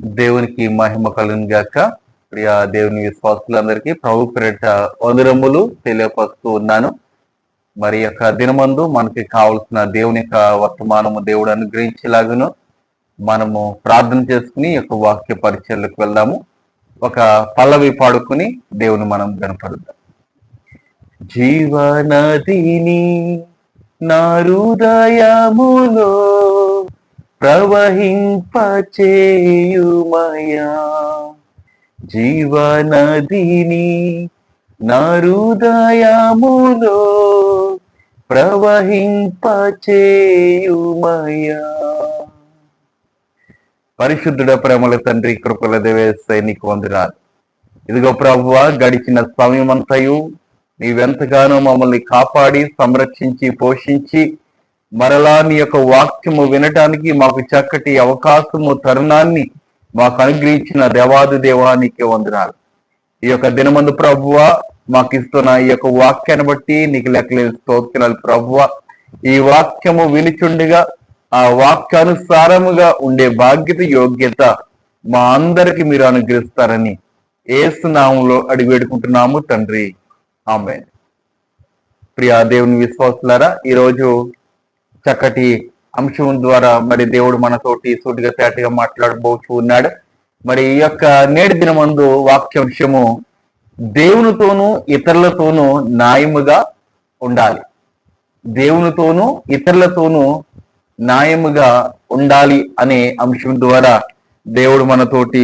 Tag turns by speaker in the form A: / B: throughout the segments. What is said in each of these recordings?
A: దేవునికి మహిమ కలుగును గాక. ప్రియ దేవుని విశ్వాసులందరికీ ప్రభు పేరిట వందనములు తెలియపరుస్తూ ఉన్నాను. మరి యొక్క దినమందు మనకి కావలసిన దేవుని యొక్క వర్తమానము దేవుడు అనుగ్రహించేలాగును మనము ప్రార్థన చేసుకుని ఈ యొక్క వాక్య పరిచర్లకు వెళ్దాము. ఒక పల్లవి పాడుకుని దేవుని మనం గనపరుద్దాం. జీవనదిని నా హృదయములో ప్రవహింపచేయుమయా, జీవనదిని నా హృదయములో ప్రవహింపచేయుమయా. పరిశుద్ధుడ ప్రేమల తండ్రి, కృపల దేవేశ్వర నీకు వందనాలు. ఇదిగో ప్రభువా, గడిచిన సమయమంతయు నీవెంతగానో మమ్మల్ని కాపాడి సంరక్షించి పోషించి మరలా నీ యొక్క వాక్యము వినటానికి మాకు చక్కటి అవకాశము తరుణాన్ని మాకు అనుగ్రహించిన దేవాది దేవానికి వందనాలు. ఈ యొక్క దినమందు ప్రభువా మాకు ఇస్తున్న ఈ యొక్క వాక్యాన్ని బట్టి నీకు లెక్కలేని స్తోత్రాలు ప్రభువా. ఈ వాక్యము వినిచుండగా ఆ వాక్యానుసారముగా ఉండే బాధ్యత యోగ్యత మా అందరికి మీరు అనుగ్రహిస్తారని యేసు నామములో అడిగి వేడుకుంటున్నాము తండ్రి, ఆమేన్. ప్రియ దేవుని విశ్వాసులారా, ఈరోజు చక్కటి అంశం ద్వారా మరి దేవుడు మనతోటి సూటిగా తేటగా మాట్లాడబోచు ఉన్నాడు. మరి ఈ యొక్క నేటి దినమందు వాక్యాంశము దేవునితోనూ ఇతరులతోనూ న్యాయముగా ఉండాలి. దేవునితోనూ ఇతరులతోనూ న్యాయముగా ఉండాలి అనే అంశం ద్వారా దేవుడు మనతోటి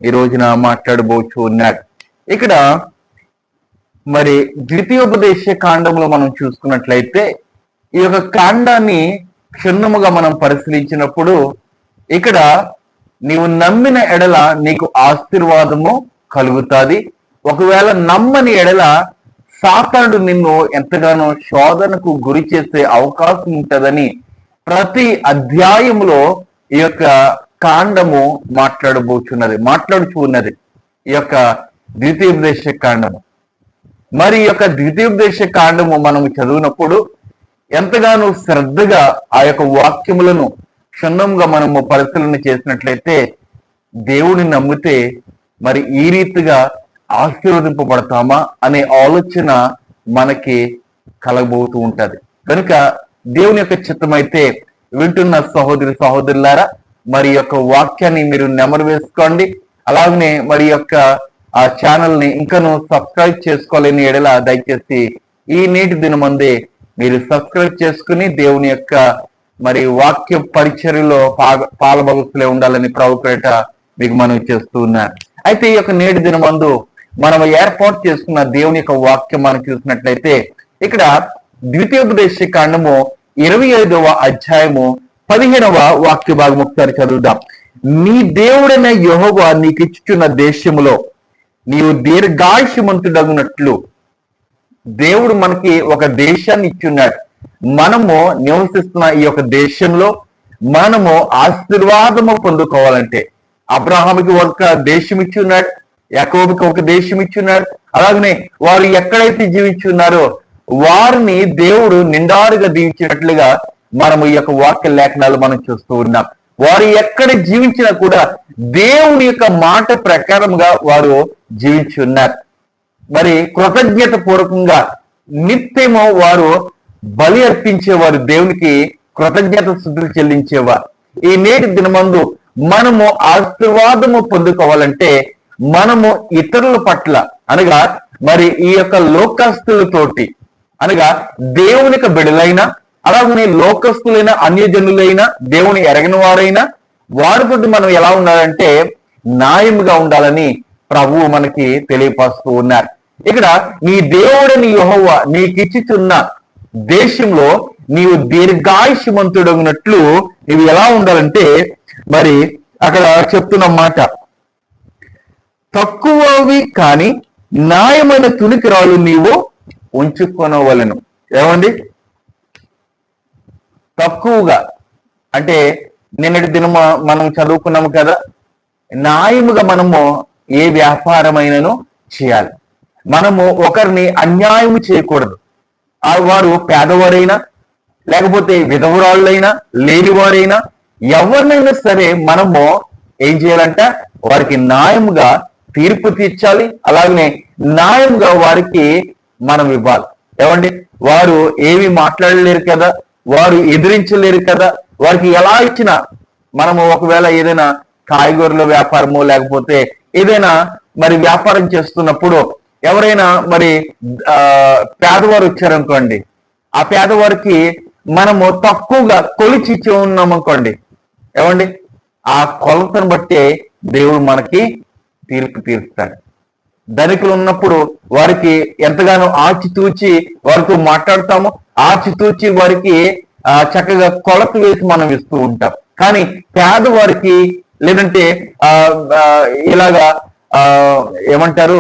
A: ఈ రోజున మాట్లాడబోచు ఉన్నాడు. ఇక్కడ మరి ద్వితీయోపదేశ కాండంలో మనం చూసుకున్నట్లయితే ఈ యొక్క కాండాన్ని క్షుణ్ణముగా మనం పరిశీలించినప్పుడు ఇక్కడ నీవు నమ్మిన ఎడల నీకు ఆశీర్వాదము కలుగుతుంది. ఒకవేళ నమ్మని ఎడల సాతానుడు నిన్ను ఎంతగానో శోధనకు గురి చేసే అవకాశం ఉంటుందని ప్రతి అధ్యాయంలో ఈ యొక్క కాండము మాట్లాడుచు ఉన్నది ఈ యొక్క ద్వితీయోపదేశ కాండము. మరి ఈ యొక్క ద్వితీయోపదేశ కాండము మనము చదివినప్పుడు ఎంతగానో శ్రద్ధగా ఆ యొక్క వాక్యములను క్షుణ్ణంగా మనము పరిశీలన చేసినట్లయితే దేవుని నమ్మితే మరి ఈ రీతిగా ఆశీర్వదింపబడతామా అనే ఆలోచన మనకి కలగబోతూ ఉంటది. కనుక దేవుని యొక్క చిత్తమైతే వింటున్న సహోదరి సహోదరులారా, మరి యొక్క వాక్యాన్ని మీరు నెమరు వేసుకోండి. అలాగనే మరి యొక్క ఆ ఛానల్ ని ఇంకనూ సబ్స్క్రైబ్ చేసుకోలేని ఎడల దయచేసి ఈ నేటి దినమందే మీరు సబ్స్క్రైబ్ చేసుకుని దేవుని యొక్క మరి వాక్య పరిచర్యలో పాలభగస్తులే ఉండాలని ప్రభు పేరిట మీకు మనం చేస్తూ ఉన్నారు. అయితే ఈ యొక్క నేటి దినమందు మనం ఏర్పాటు చేసుకున్న దేవుని యొక్క వాక్యం మనం చూసినట్లయితే ఇక్కడ ద్వితీయోపదేశ కాండము 25వ అధ్యాయము 15వ వాక్య భాగం ఒకసారి చదువుదాం. నీ దేవుడైన యెహోవా నీకు ఇచ్చుచున్న దేశములో నీవు దీర్ఘాయుష్మంతుడగునట్లు దేవుడు మనకి ఒక దేశాన్ని ఇచ్చున్నాడు. మనము నివసిస్తున్న ఈ యొక్క దేశంలో మనము ఆశీర్వాదము పొందుకోవాలంటే అబ్రహాముకి ఒక దేశం ఇచ్చున్నాడు, యాకోబుకి ఒక దేశం ఇచ్చున్నాడు. అలాగనే వారు ఎక్కడైతే జీవించున్నారో వారిని దేవుడు నిండారుగా దీవించినట్లుగా మనము ఈ యొక్క వాక్య లేఖనాలు మనం చూస్తూ ఉన్నాం. వారు ఎక్కడ జీవించినా కూడా దేవుని యొక్క మాట ప్రకారంగా వారు జీవించి ఉన్నారు. మరి కృతజ్ఞత పూర్వకంగా నిత్యము వారు బలి అర్పించేవారు, దేవునికి కృతజ్ఞత స్తుతులు చెల్లించేవారు. ఈ నేటి దినమందు మనము ఆశీర్వాదము పొందుకోవాలంటే మనము ఇతరుల పట్ల అనగా మరి ఈ యొక్క లోకస్తులతోటి అనగా దేవునికి బిడలైన అలాగనే లోకస్తులైన అన్యజనులైన దేవుని ఎరగని వారైనా వారితో మనం ఎలా ఉండాలంటే న్యాయముగా ఉండాలని ప్రభువు మనకి తెలియపరుస్తూ ఉన్నారు. ఇక్కడ నీ దేవుడని యెహోవా నీకిచ్చుచున్న దేశంలో నీవు దీర్ఘాయుష్మంతుడగినట్లు నీవు ఎలా ఉండాలంటే మరి అక్కడ చెప్తున్న మాట, తక్కువవి కాని న్యాయమైన తునికిరాళ్ళు నీవు ఉంచుకొనవలెను. ఏమండి, తక్కువగా అంటే నిన్నటి దినం మనం చదువుకున్నాము కదా, న్యాయముగా మనము ఏ వ్యాపారమైనను చేయాలి. మనము ఒకరిని అన్యాయము చేయకూడదు. వారు పేదవారైనా లేకపోతే విధవరాళ్ళైనా లేనివారైనా ఎవరినైనా సరే మనము ఏం చేయాలంట? వారికి న్యాయముగా తీర్పు తీర్చాలి, అలాగనే న్యాయంగా వారికి మనం ఇవ్వాలి. ఏమండి, వారు ఏమి మాట్లాడలేరు కదా, వారు ఎదిరించలేరు కదా, వారికి ఎలా ఇచ్చినా మనము ఒకవేళ ఏదైనా కాయగూరల వ్యాపారము లేకపోతే ఏదైనా మరి వ్యాపారం చేస్తున్నప్పుడు ఎవరైనా మరి పేదవారు వచ్చారనుకోండి, ఆ పేదవారికి మనము తక్కువగా కొలిచి ఇచ్చి ఉన్నాం అనుకోండి, ఏమండి ఆ కొలతను బట్టే దేవుడు మనకి తీర్పు తీరుస్తాడు. ధనికులు ఉన్నప్పుడు వారికి ఎంతగానో ఆచితూచి వారితో మాట్లాడతాము, ఆచితూచి వారికి చక్కగా కొలత వేసి మనం ఇస్తూ ఉంటాం. కానీ పేదవారికి లేదంటే ఇలాగా ఏమంటారు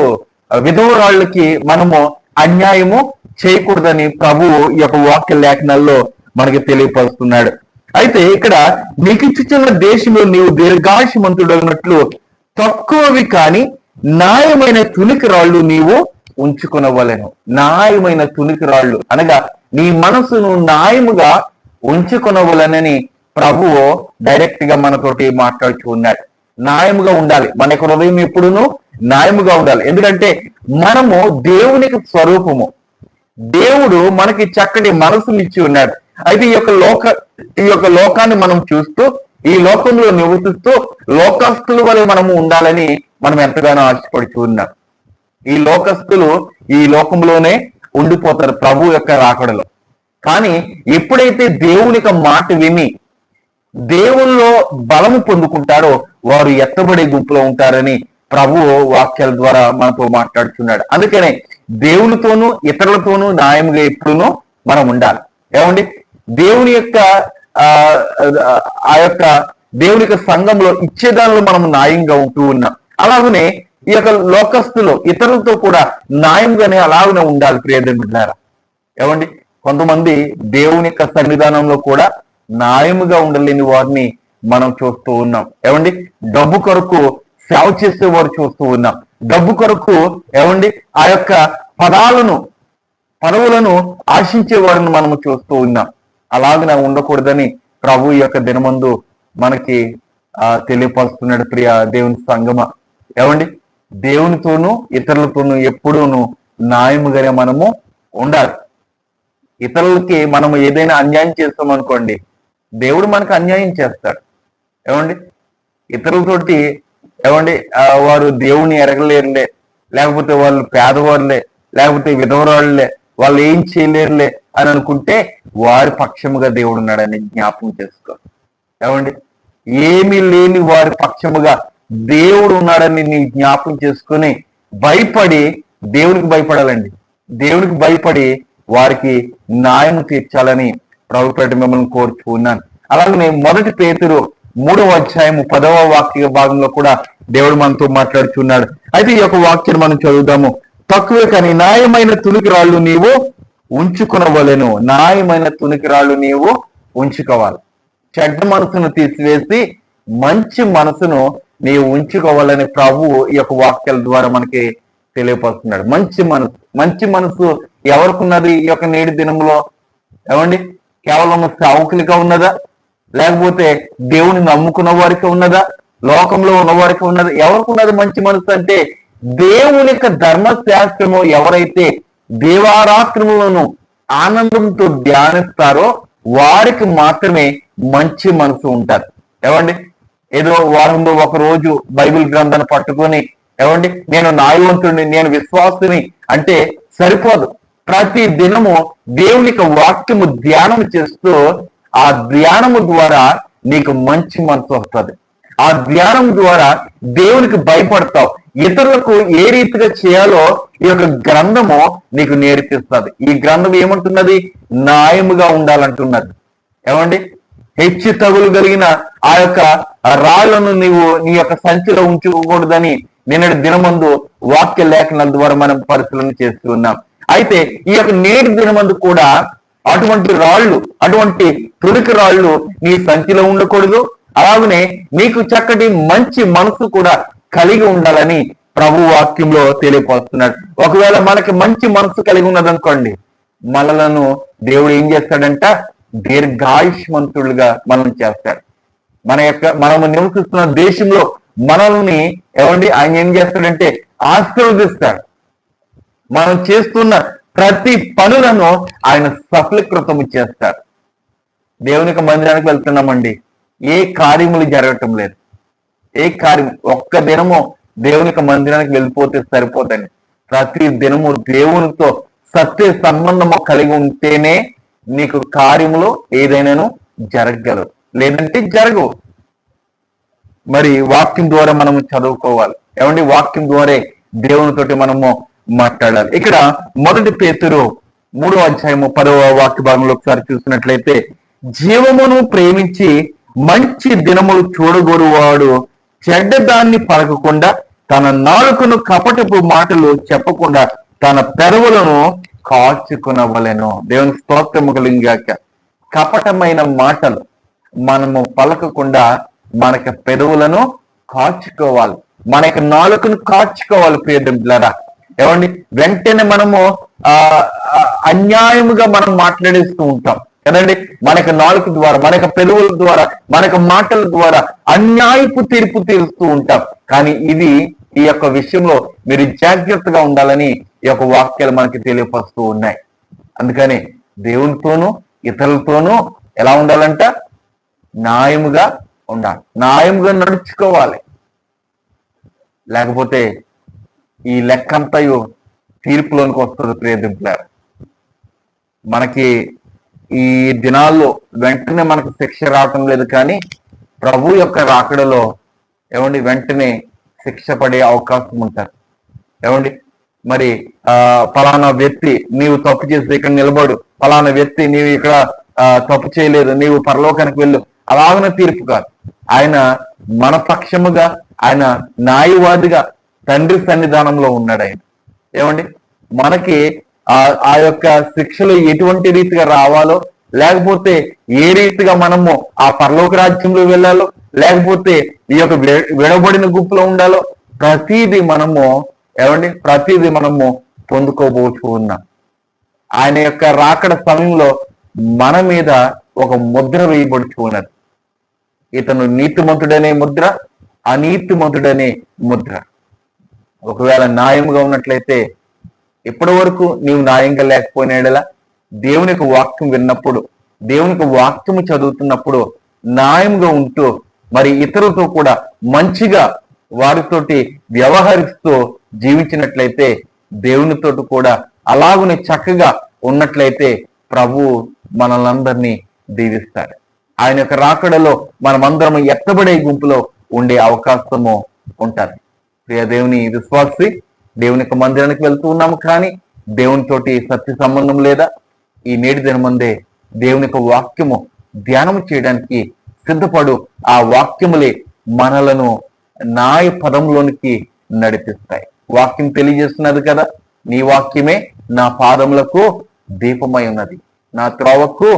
A: విధవరాళ్ళకి మనము అన్యాయము చేయకూడదని ప్రభువు ఈ యొక్క వాక్య లేఖనాల్లో మనకి తెలియపరుస్తున్నాడు. అయితే ఇక్కడ నీకు ఇచ్చిన దేశంలో నీవు దీర్ఘాయుష్మంతుడగినట్లు తక్కువవి కానీ న్యాయమైన తునికి రాళ్ళు నీవు ఉంచుకునవలెను. న్యాయమైన తునికి రాళ్ళు అనగా నీ మనసును న్యాయముగా ఉంచుకునవలనని ప్రభువు డైరెక్ట్ గా మనతోటి మాట్లాడుతూ ఉన్నాడు. న్యాయముగా ఉండాలి, మన యొక్క హృదయం ఎప్పుడును న్యాయముగా ఉండాలి. ఎందుకంటే మనము దేవునికి స్వరూపము, దేవుడు మనకి చక్కటి మనసునిచ్చి ఉన్నాడు. అయితే ఈ యొక్క లోకాన్ని మనం చూస్తూ ఈ లోకంలో నివసిస్తూ లోకస్తుల వలె మనము ఉండాలని మనం ఎంతగానో ఆశపడుతూ ఉన్నాం. ఈ లోకస్తులు ఈ లోకంలోనే ఉండిపోతారు ప్రభు యొక్క రాకడలో. కానీ ఎప్పుడైతే దేవుని యొక్క మాట విని దేవుల్లో బలము పొందుకుంటారో వారు ఎత్తబడే గుంపులో ఉంటారని ప్రభు వాక్యాల ద్వారా మనతో మాట్లాడుతున్నాడు. అందుకనే దేవునితోనూ ఇతరులతోనూ న్యాయంగా ఎప్పుడునూ మనం ఉండాలి. ఏమండి, దేవుని యొక్క దేవుని యొక్క సంఘంలో ఇచ్చేదానిలో మనం న్యాయంగా ఉంటూ ఉన్నాం. అలాగనే ఈ యొక్క లోకస్తులు ఇతరులతో కూడా న్యాయంగానే అలాగనే ఉండాలి. ప్రియదేవులారా, ఏమండి కొంతమంది దేవుని యొక్క సన్నిధానంలో కూడా న్యాయముగా ఉండలేని వారిని మనం చూస్తూ ఉన్నాం. ఏమండి డబ్బు కొరకు సేవ చేసేవారు చూస్తూ ఉన్నాం. డబ్బు కొరకు ఏమండి ఆ యొక్క పదవులను ఆశించే వారిని మనము చూస్తూ ఉన్నాం. అలాగనే ఉండకూడదని ప్రభు యొక్క దినమందు మనకి తెలియపరుస్తున్నాడు. ప్రియ దేవుని సంగమ, ఏమండి దేవునితోనూ ఇతరులతోనూ ఎప్పుడూను న్యాయముగానే మనము ఉండాలి. ఇతరులకి మనము ఏదైనా అన్యాయం చేస్తామనుకోండి, దేవుడు మనకు అన్యాయం చేస్తాడు. ఏమండి ఇతరులతోటి ఏమండి వారు దేవుని ఎరగలేరులే, లేకపోతే వాళ్ళు పేదవాళ్ళే, లేకపోతే విధవరాళ్ళే, వాళ్ళు ఏం చేయలేరులే అని అనుకుంటే వారి పక్షముగా దేవుడు ఉన్నాడని జ్ఞాపకం చేసుకో. ఏమండి ఏమీ లేని వారి పక్షముగా దేవుడు ఉన్నాడని నీ జ్ఞాపకం చేసుకుని భయపడి దేవునికి భయపడాలండి. దేవునికి భయపడి వారికి న్యాయం తీర్చాలని ప్రభుపేట మిమ్మల్ని కోరుతూ ఉన్నాను. అలాగనే 1 పేతురు 3వ అధ్యాయము 10వ వాక్య భాగంలో కూడా దేవుడు మనతో మాట్లాడుతున్నాడు. అయితే ఈ యొక్క వాక్యాన్ని మనం చదువుదాము. తక్కువే కానీ న్యాయమైన తునికిరాళ్ళు నీవు ఉంచుకునవలెను. న్యాయమైన తునికిరాళ్ళు నీవు ఉంచుకోవాలి. చెడ్డ మనసును తీసివేసి మంచి మనసును నీవు ఉంచుకోవాలని ప్రభువు ఈ యొక్క వాక్యాల ద్వారా మనకి తెలియపరుస్తున్నాడు. మంచి మనసు ఎవరికి ఉన్నది ఈ యొక్క నేటి దినంలో? ఏమండి కేవలం సేవకులుగా ఉన్నదా, లేకపోతే దేవుని నమ్ముకున్న వారికి ఉన్నదా, లోకంలో ఉన్న వారికి ఉన్నదా? ఎవరికి ఉన్నది మంచి మనసు అంటే దేవుని యొక్క ధర్మశాస్త్రము ఎవరైతే దేవారాత్రములను ఆనందంతో ధ్యానిస్తారో వారికి మాత్రమే మంచి మనసు ఉంటారు. ఏమండి ఏదో వారంలో ఒక రోజు బైబిల్ గ్రంథాన్ని పట్టుకొని ఏమండి నేను న్యాయవంతుడిని, నేను విశ్వాసుని అంటే సరిపోదు. ప్రతి దినము దేవునికి వాక్యము ధ్యానం చేస్తూ ఆ ధ్యానము ద్వారా నీకు మంచి మనసు వస్తుంది. ఆ ధ్యానం ద్వారా దేవునికి భయపడతావు. ఇతరులకు ఏ రీతిగా చేయాలో ఈ యొక్క గ్రంథము నీకు నేర్పిస్తుంది. ఈ గ్రంథం ఏమంటున్నది? న్యాయముగా ఉండాలంటున్నది. ఏమండి హెచ్చు తగులు కలిగిన ఆ యొక్క రాళ్లను నీవు నీ యొక్క సంచిలో ఉంచుకోకూడదని నిన్నటి దినమందు వాక్య లేఖనాల ద్వారా మనం పరిశీలన చేస్తూ ఉన్నాం. అయితే ఈ యొక్క నేటి దినమందు కూడా అటువంటి రాళ్ళు, అటువంటి తునికి రాళ్ళు నీ సంచిలో ఉండకూడదు. అలాగనే నీకు చక్కటి మంచి మనసు కూడా కలిగి ఉండాలని ప్రభు వాక్యంలో తెలియపరుస్తున్నాడు. ఒకవేళ మనకి మంచి మనసు కలిగి ఉన్నదనుకోండి, మనలను దేవుడు ఏం చేస్తాడంట? దీర్ఘాయుష్మంతులుగా మనం చేస్తాడు. మనము నివసిస్తున్న దేశంలో మనల్ని ఆయన ఏం చేస్తాడంటే ఆశీర్వదిస్తాడు. మనం చేస్తున్న ప్రతి పనులను ఆయన సఫలీకృతం చేస్తాడు. దేవునికి మందిరానికి వెళ్తున్నామండి, ఏ కార్యములు జరగటం లేదు. ఏ కార్యం ఒక్క దినము దేవునికి మందిరానికి వెళ్ళిపోతే సరిపోతండి. ప్రతి దినము దేవునితో సత్య సంబంధము కలిగి ఉంటేనే నీకు కార్యములు ఏదైనాను జరగగలవు, లేదంటే జరగవు. మరి వాక్యం ద్వారా మనము చదువుకోవాలి. వాక్యం ద్వారా దేవునితోటి మనము మాట్లాడాలి. ఇక్కడ 1 పేతురు 3వ అధ్యాయము 10వ వాక్య భాగంలో ఒకసారి చూసినట్లయితే, జీవమును ప్రేమించి మంచి దినములు చూడగోరువాడు చెడ్డ దాన్ని పలకకుండా, తన నాలుకను కపటపు మాటలు చెప్పకుండా తన పెదవులను కాచుకునవలెను. దేవుని స్తోత్రము కలుగుగాక. కపటమైన మాటలు మనము పలకకుండా మనకి పెదవులను కాచుకోవాలి, మనకి నాలుకను కాచుకోవాలి. ప్రియమిత్రులారా, వెంటనే మనము అన్యాయముగా మనం మాట్లాడేస్తూ ఉంటాం కదండి. మనకి నాలుక ద్వారా, మనకి పెదవుల ద్వారా, మనకి మాటల ద్వారా అన్యాయపు తీర్పు తీరుస్తూ ఉంటాం. కానీ ఈ యొక్క విషయంలో మీరు జాగ్రత్తగా ఉండాలని ఈ యొక్క వాక్యాలు మనకి తెలియపరుస్తూ ఉన్నాయి. అందుకని దేవునితోనూ ఇతరులతోనూ ఎలా ఉండాలంట? న్యాయముగా ఉండాలి, న్యాయముగా నడుచుకోవాలి. లేకపోతే ఈ లెక్కంతయు తీర్పులోనికి వస్తుంది. ప్రియమిత్రులారా, మనకి ఈ దినాల్లో వెంటనే మనకు శిక్ష రావటం లేదు, కానీ ప్రభు యొక్క రాకడలో వెంటనే శిక్ష పడే అవకాశం ఉంటుంది. మరి ఫలానా వ్యక్తి నీవు తప్పు చేస్తే ఇక్కడ నిలబడు, ఫలానా వ్యక్తి నీవు ఇక్కడ తప్పు చేయలేదు, నీవు పరలోకానికి వెళ్ళు, అలాగనే తీర్పు కాదు. ఆయన మన పక్షముగా, ఆయన న్యాయవాదిగా తండ్రి సన్నిధానంలో ఉన్నాడు. ఆయన మనకి ఆ యొక్క శిక్షలు ఎటువంటి రీతిగా రావాలో, లేకపోతే ఏ రీతిగా మనము ఆ పరలోక రాజ్యంలో వెళ్ళాలో, లేకపోతే ఈ యొక్క విడబడిన గుంపులో ఉండాలో, ప్రతిదీ మనము పొందుకోబోతూ ఉన్నాం. ఆయన యొక్క రాకడ సమయంలో మన మీద ఒక ముద్ర వేయబడుతూ ఉన్నది. ఇతను నీతిమంతుడనే ముద్ర, అనీతిమంతుడనే ముద్ర. ఒకవేళ న్యాయముగా ఉన్నట్లయితే, ఇప్పటి వరకు నీవు న్యాయంగా లేకపోయినా దేవునికి వాక్యం విన్నప్పుడు, దేవునికి వాక్యము చదువుతున్నప్పుడు న్యాయంగా ఉంటూ, మరి ఇతరులతో కూడా మంచిగా వారితోటి వ్యవహరిస్తూ జీవించినట్లయితే, దేవునితోటి కూడా అలాగునే చక్కగా ఉన్నట్లయితే ప్రభు మనలందరినీ దీవిస్తాడు. ఆయన యొక్క రాకడలో మనమందరం ఎత్తబడే గుంపులో ఉండే అవకాశము ఉంటుంది. ప్రియ దేవుని విశ్వాసి, దేవుని యొక్క మందిరానికి వెళ్తూ ఉన్నాము, కానీ దేవునితోటి సత్య సంబంధం లేదా? ఈ నేటి దినమందే దేవుని యొక్క వాక్యము ధ్యానం చేయడానికి సిద్ధపడు. ఆ వాక్యములే మనలను న్యాయ పదంలోనికి నడిపిస్తాయి. వాక్యం తెలియజేస్తున్నది కదా, నీ వాక్యమే నా పాదములకు దీపమై ఉన్నది, నా త్రోవకు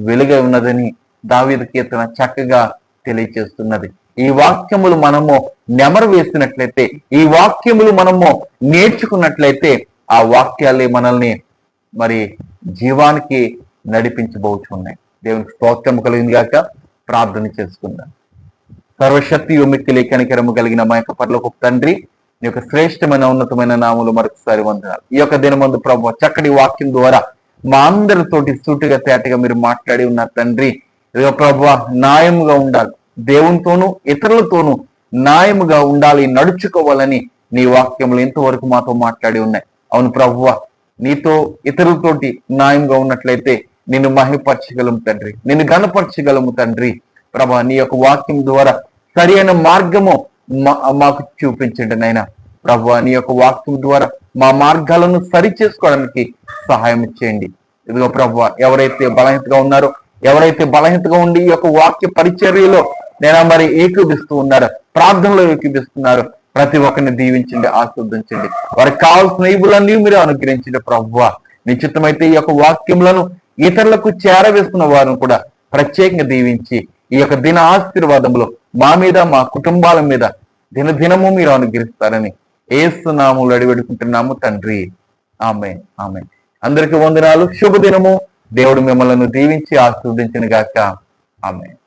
A: వెలుగై ఉన్నదని దావీదు కీర్తన చక్కగా తెలియజేస్తున్నది. ఈ వాక్యములు మనము నెమరు వేసినట్లయితే, ఈ వాక్యములు మనము నేర్చుకున్నట్లయితే, ఆ వాక్యాలే మనల్ని మరి జీవానికి నడిపించబోతున్నాయి. దేవునికి స్తోత్రము కలిగింది గాక. ప్రార్థన చేసుకుందాం. సర్వశక్తి యుమిక్కిలి కనికరము కలిగిన మా యొక్క పరలోకపు తండ్రి, నీ యొక్క శ్రేష్టమైన ఉన్నతమైన నామములు మరొకసారి వందనాలు. ఈ యొక్క దినమందు ప్రభువా, చక్కటి వాక్యం ద్వారా మా అందరితోటి సూటిగా తేటగా మీరు మాట్లాడి ఉన్నారు తండ్రి. ఇదిగో ప్రభువా, న్యాయముగా ఉండాలి, దేవునితోనూ ఇతరులతోనూ న్యాయముగా ఉండాలి, నడుచుకోవాలని నీ వాక్యములు ఇంతవరకు మాతో మాట్లాడి ఉన్నాయి. అవును ప్రభువా, నీతో ఇతరులతోటి న్యాయంగా ఉన్నట్లయితే నిన్ను మహిమపరచగలము తండ్రి, నిన్ను ఘనపరచగలము తండ్రి. ప్రభా, నీ యొక్క వాక్యం ద్వారా సరి అయిన మార్గము మాకు చూపించండి నాయన. ప్రభువా, నీ యొక్క వాక్యం ద్వారా మా మార్గాలను సరి చేసుకోవడానికి సహాయం చేయండి. ఇదిగో ప్రభువా, ఎవరైతే బలహీనతగా ఉన్నారో, ఎవరైతే బలహీనతగా ఉండి ఈ యొక్క వాక్య పరిచర్యలో నేను మరి ఏకీభిస్తూ ఉన్నారో, ప్రార్థనలో ఏకీభిస్తున్నారు, ప్రతి ఒక్కరిని దీవించండి, ఆస్వాదించండి. వారికి కావాల్సిన ఈవులన్నీ మీరు అనుగ్రహించండి ప్రభువా. నిశ్చితమైతే ఈ యొక్క వాక్యములను ఇతరులకు చేరవేస్తున్న వారిని కూడా ప్రత్యేకంగా దీవించి, ఈ యొక్క దిన ఆశీర్వాదములు మా మీద, మా కుటుంబాల మీద దినదినము మీరు అనుగ్రహిస్తారని యేసు నామములో అడివేడుకుంటున్నాము తండ్రి. ఆమేన్, ఆమేన్. అందరికీ వందనాలు. శుభ దినము. దేవుడు మిమ్మల్ని దీవించి ఆశీర్వదించును గాక. ఆమేన్.